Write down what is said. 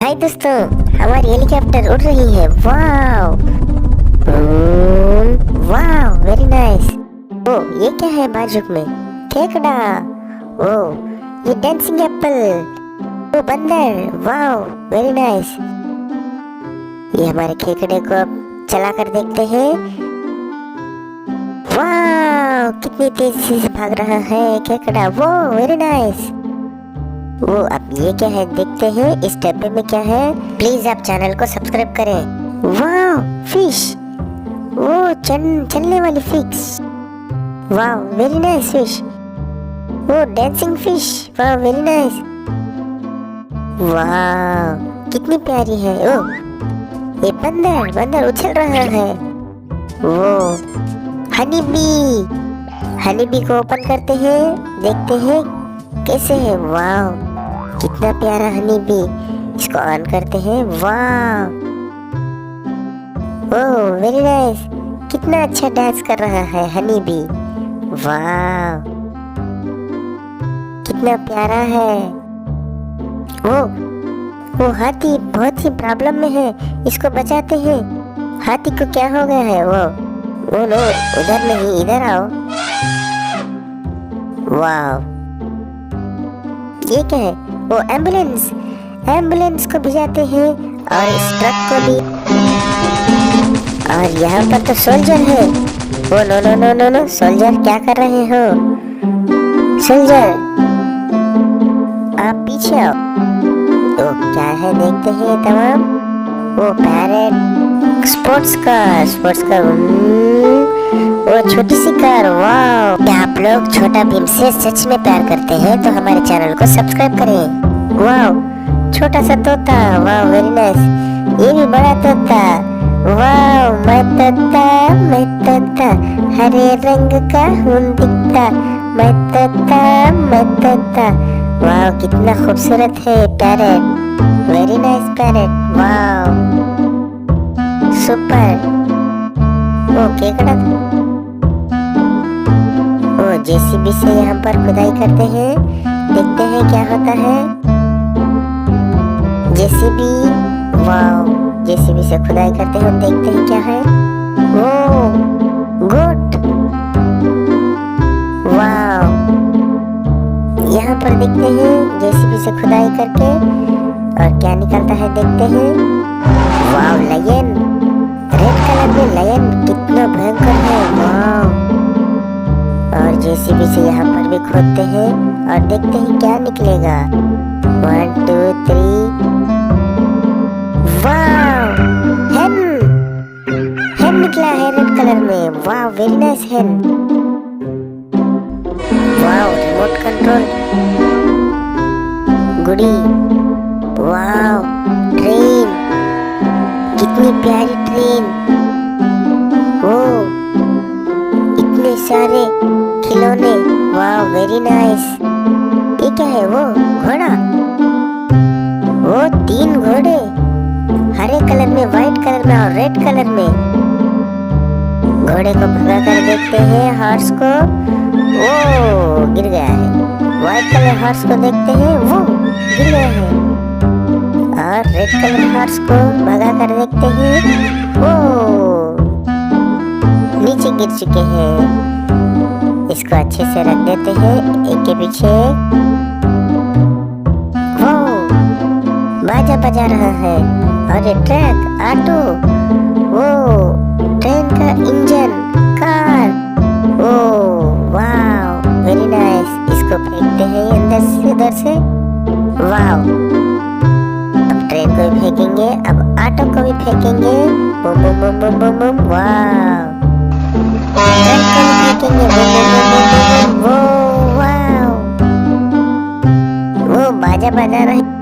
हाय दोस्तों, हमारी हेलीकॉप्टर उड़ रही है। वाव वाव, वेरी नाइस। ओ ये क्या है बाजू में? केकड़ा। ओ ये डांसिंग एप्पल। ओ बंदर। Wow very nice. ये हमारे खेकड़े को अब चला कर देखते हैं। वाव कितनी तेजी से भाग रहा है खेकड़ा। वो वेरी नाइस। वो अब ये क्या है देखते हैं। इस डब्बे में क्या है? प्लीज आप चैनल को सब्सक्राइब करें। वाव फिश। वो चलने वाली फिश। वाव वेरी नाइस फिश। वो डांसिंग फिश। वाव वेरी नाइस। वाव कितनी प्यारी है। ओ ये बंदर उछल रहा है। वो हनी बी को ओपन करते हैं, देखते हैं कैसे है। वाव कितना प्यारा हनी बी। इसको ऑन करते हैं। वाव ओह वेरी नाइस। कितना अच्छा डांस कर रहा है हनी बी। वाव कितना प्यारा है। वो हाथी बहुत ही प्रॉब्लम में है, इसको बचाते हैं। हाथी को क्या हो गया है? वो लो, उधर नहीं इधर आओ। वाव ये क्या है? वो एम्बुलेंस को भिजाते हैं और इस ट्रक को भी। और यहाँ पर तो सोल्जर है। वो नो सोल्जर क्या कर रहे हो? सोल्जर आप पीछे आओ। तो क्या है देखते हैं तमाम। वो पैरेट स्पोर्ट्स कार। वो छोटी सी कार। वाव क्या आप लोग छोटा भीम से सच में प्यार करते हैं तो हमारे चैनल को सब्सक्राइब करें। वाव छोटा सा तोता। वाव वेरी नाइस। ये भी बड़ा तोता। वाव मैं तोता हरे रंग का हूँ दिखता। मैं तोता। वाव कितना खूबसूरत है parrot. Very nice parrot. Wow super. वो केकड़ा। वो जेसीबी से यहाँ पर खुदाई करते हैं, देखते हैं क्या होता है। जेसीबी। वाव जेसीबी से खुदाई करते हैं, देखते हैं क्या है। वो गोट। वाव यहाँ पर देखते हैं जेसीबी से खुदाई करके और क्या निकलता है देखते हैं। वाव लायन। रेड कलर में लायन कितना भयंकर है। वाव और जेसीबी से यहाँ पर भी खोदते हैं और देखते हैं क्या निकलेगा। 1 2 3। वाव हेन निकला है रेड कलर में। वाव वेरी नाइस हेन। वाव रिमोट कंट्रोल गुड़ी। वाव ट्रेन कितनी प्यारी ट्रेन। वो इतने सारे खिलौने। वाव वेरी नाइस। ये क्या है? वो घोड़ा। वो 3 घोड़े हरे कलर में, व्हाइट कलर में और रेड कलर में। घोड़े को भगा कर देखते हैं हॉर्स को। वो गिर गया है। व्हाइट कलर हॉर्स को देखते हैं, वो गिर गया है। और रेड कलर हॉर्स को भगा कर देखते हैं, वो नीचे गिर चुके हैं। इसको अच्छे से रख देते हैं एक के पीछे। वो बाजा बजा रहा है। और ये ट्रक, ऑटो, वो ट्रेन का इंजन, कार। ओ वाव वेरी नाइस। इसको फेंकते हैं अंदर से उधर से। वाव अब ट्रेन को भी फेंकेंगे, अब ऑटो को भी फेंकेंगे। बम बम बम बम बम बम। वाव ट्रक को भी फेंकेंगे। बम बम बम बम बम। वो वाव वो बाजा बजा रहे।